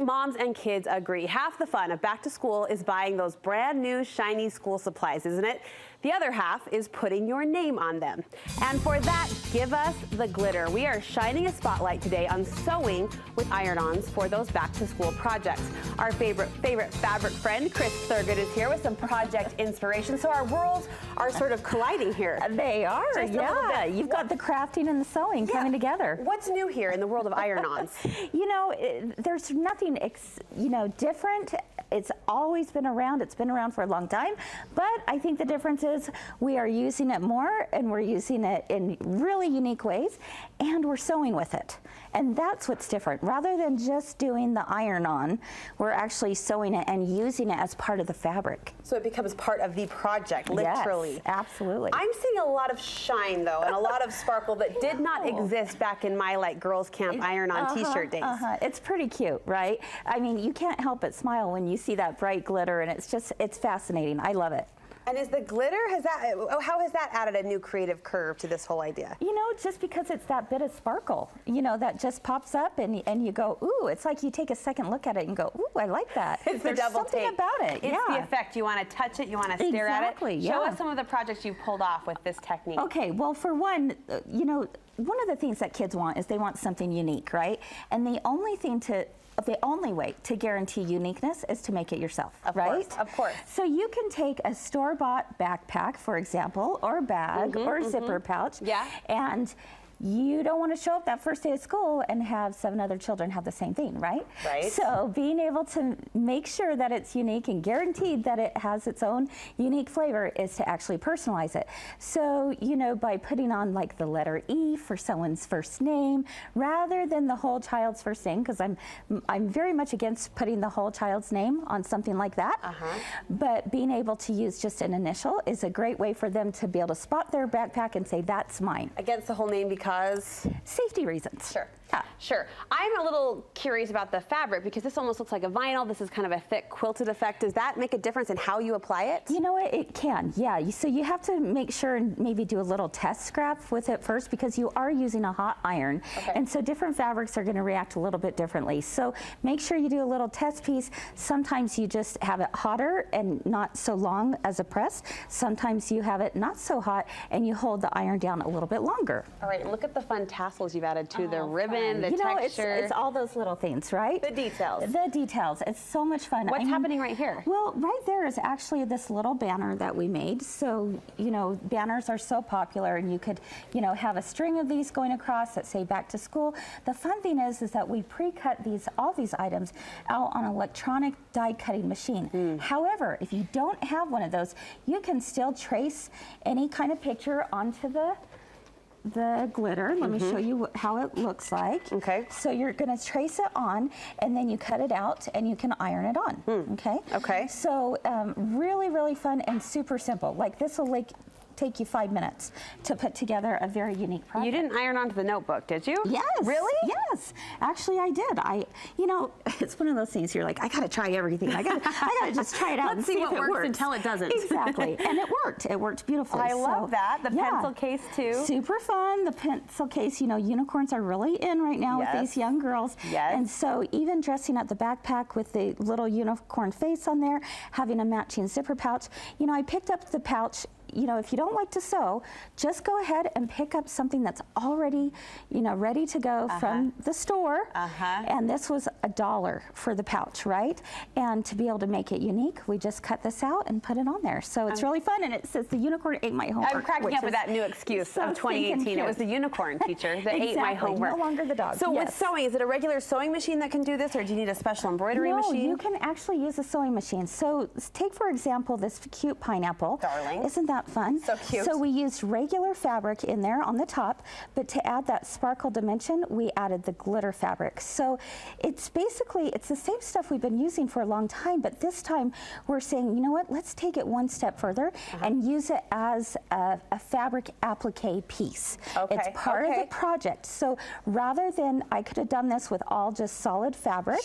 think moms and kids agree. Half the fun of back to school is buying those brand new shiny school supplies, isn't it? The other half is putting your name on them. And for that, give us the glitter. We are shining a spotlight today on sewing with Iron-Ons for those back to school projects. Our favorite fabric friend, Kris Thurgood, is here with some project inspiration. So our worlds are sort of colliding here. They are, yeah. You've got the crafting and the sewing coming together. What's new here in the world of Iron-Ons? You know, there's nothing, different. It's always been around. It's been around for a long time. But I think the difference is we are using it more, and we're using it in really unique ways, and we're sewing with it. And that's what's different. Rather than just doing the iron-on, we're actually sewing it and using it as part of the fabric. So it becomes part of the project, literally. Yes, absolutely. I'm seeing a lot of shine, though, and a lot of sparkle that did not exist back in my girls camp iron-on t-shirt days. It's pretty cute, right? I mean, you can't help but smile when you see that bright glitter, and it's fascinating. I love it. And is the glitter, how has that added a new creative curve to this whole idea? You know, just because it's that bit of sparkle, that just pops up, and you go, ooh, it's like you take a second look at it and go, ooh, I like that. It's the double something take. About it. It's the effect. You want to touch it, you want to stare at it. Show us some of the projects you've pulled off with this technique. Okay, well, for one, one of the things that kids want is they want something unique, right? And the only way to guarantee uniqueness is to make it yourself, right? Of course. So you can take a store-bought backpack, for example, or bag, or zipper pouch, and you don't want to show up that first day of school and have 7 other children have the same thing, right? Right. So being able to make sure that it's unique and guaranteed that it has its own unique flavor is to actually personalize it. So, by putting on like the letter E for someone's first name, rather than the whole child's first name, because I'm very much against putting the whole child's name on something like that. But being able to use just an initial is a great way for them to be able to spot their backpack and say, that's mine. Against the whole name because? Safety reasons. Sure. Sure. I'm a little curious about the fabric because this almost looks like a vinyl. This is kind of a thick quilted effect. Does that make a difference in how you apply it? You know what? It can, yeah. So you have to make sure and maybe do a little test scrap with it first because you are using a hot iron. And so different fabrics are going to react a little bit differently. So make sure you do a little test piece. Sometimes you just have it hotter and not so long as a press. Sometimes you have it not so hot and you hold the iron down a little bit longer. All right, look at the fun tassels you've added to the ribbon, the texture. It's all those little things, right? The details. The details. It's so much fun. What's happening right here? Well, right there is actually this little banner that we made. So, banners are so popular, and you could, have a string of these going across that say back to school. The fun thing is that we pre-cut all these items out on an electronic die cutting machine. However, if you don't have one of those, you can still trace any kind of picture onto the glitter. Let me show you how it looks like. Okay. So you're going to trace it on, and then you cut it out, and you can iron it on. Okay. Okay. So really, really fun and super simple. Like this will take you 5 minutes to put together a very unique project. You didn't iron onto the notebook, did you? Yes. Really? Yes. Actually, I did. It's one of those things you're like, I got to try everything. I got to just try it out and see what if it works until it doesn't. Exactly. And it worked. It worked beautifully. I love that. The pencil case too. Super fun. The pencil case, unicorns are really in right now with these young girls. Yes. And so even dressing up the backpack with the little unicorn face on there, having a matching zipper pouch. I picked up the pouch. If you don't like to sew, just go ahead and pick up something that's already, ready to go from the store. And this was $1 for the pouch, right? And to be able to make it unique, we just cut this out and put it on there. So it's really fun, and it says the unicorn ate my homework. I'm cracking up with that new excuse of 2018. It was the unicorn teacher that ate my homework. No longer the dog. So with sewing, is it a regular sewing machine that can do this, or do you need a special embroidery machine? No, you can actually use a sewing machine. So take, for example, this cute pineapple. Darling. Isn't that fun? So cute. So we used regular fabric in there on the top, but to add that sparkle dimension, we added the glitter fabric. So it's the same stuff we've been using for a long time, but this time we're saying, you know what, let's take it one step further and use it as a fabric applique piece. It's part of the project. So rather than, I could have done this with all just solid fabric,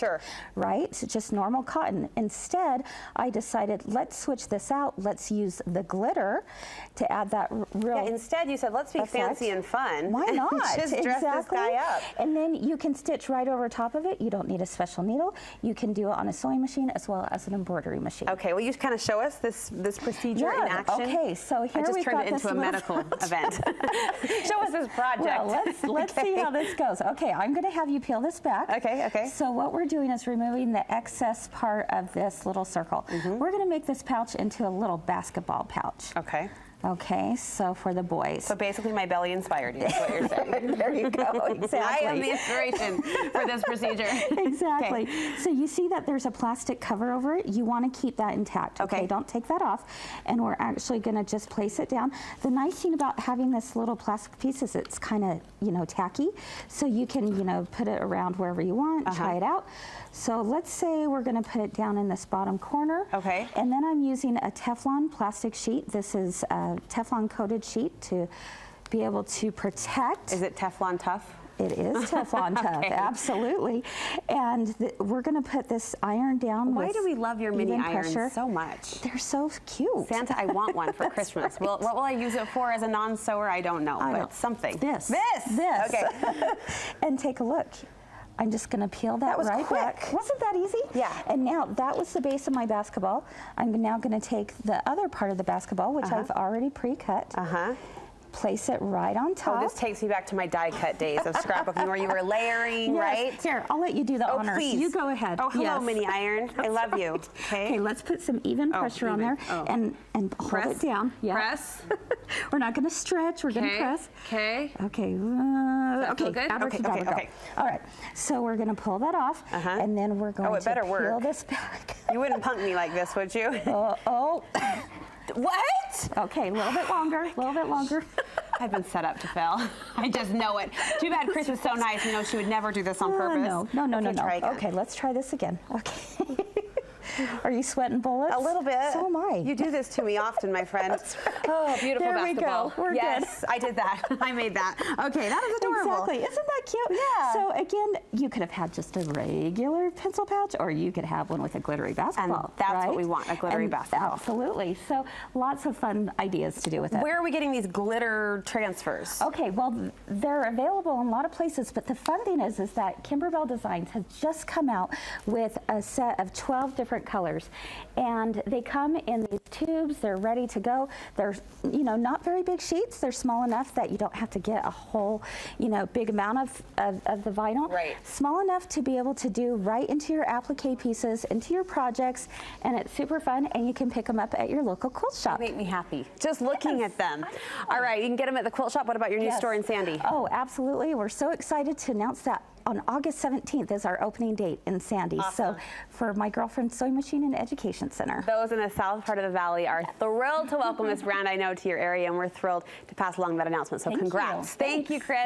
right? So just normal cotton. Instead, I decided, let's switch this out. Let's use the glitter to add that real. Yeah, instead you said, let's be fancy and fun. Why not? Just dress this guy up. And then you can stitch right over top of it. You don't need a special needle. You can do it on a sewing machine as well as an embroidery machine. Okay, will you kind of show us this procedure in action? Okay, so here I just we've turned got it into a medical event. Show us this project. Well, let's see how this goes. Okay, I'm going to have you peel this back. Okay. So what we're doing is removing the excess part of this little circle. We're going to make this pouch into a little basketball pouch. Okay. Okay, so for the boys. So basically my belly inspired you, is what you're saying. There you go, exactly. I am the inspiration for this procedure. Exactly. Okay. So you see that there's a plastic cover over it. You want to keep that intact. Okay, don't take that off. And we're actually going to just place it down. The nice thing about having this little plastic piece is it's kind of, tacky. So you can, put it around wherever you want, try it out. So let's say we're going to put it down in this bottom corner. Okay. And then I'm using a Teflon plastic sheet. This is a Teflon coated sheet to be able to protect. Is it Teflon tough? It is Teflon tough, absolutely. And we're going to put this iron down. Why do we love your mini irons pressure so much? They're so cute. Santa, I want one for Christmas. Right. What will I use it for as a non-sewer? I don't know, but something. This. Okay. And take a look. I'm just going to peel that was right quick. back. Wasn't that easy? Yeah. And now that was the base of my basketball. I'm now going to take the other part of the basketball, which I've already pre-cut. Place it right on top. Oh, this takes me back to my die-cut days of scrapbooking where you were layering, right? Here, I'll let you do the honors. Please. You go ahead. Oh, hello, mini iron. I love you. Okay, let's put some even pressure on there and hold it down. Yeah. Press. We're not going to stretch. We're going to press. Okay. Okay. Okay. Good. Okay. All right. So we're going to pull that off, and then we're going to peel this back. You wouldn't punk me like this, would you? What? Okay, a little bit longer, a little bit longer. I've been set up to fail. I just know it. Too bad Kris was so nice. She would never do this on purpose. No. Okay, let's try this again. Okay. Are you sweating bullets? A little bit. So am I. You do this to me often, my friend. That's right. Oh, beautiful basketball. There we go. We're good. I did that. I made that. Okay, that is adorable. Exactly. Isn't that cute? Yeah. So again, you could have had just a regular pencil pouch, or you could have one with a glittery basketball. And that's what we want, a glittery basketball. Absolutely. So lots of fun ideas to do with it. Where are we getting these glitter transfers? Okay, well, they're available in a lot of places, but the fun thing is that Kimberbell Designs has just come out with a set of 12 different colors. And they come in these tubes. They're ready to go. They're, not very big sheets. They're small enough that you don't have to get a whole, big amount of the vinyl. Right. Small enough to be able to do right into your applique pieces, into your projects, and it's super fun, and you can pick them up at your local quilt shop. They make me happy. Just looking at them. All right, you can get them at the quilt shop. What about your new store in Sandy? Oh, absolutely. We're so excited to announce that on August 17th is our opening date in Sandy. Awesome. So for my girlfriend's Sewing Machine and Education Center. Those in the south part of the valley are thrilled to welcome this brand, I know, to your area, and we're thrilled to pass along that announcement. So congrats. Thank you, Kris.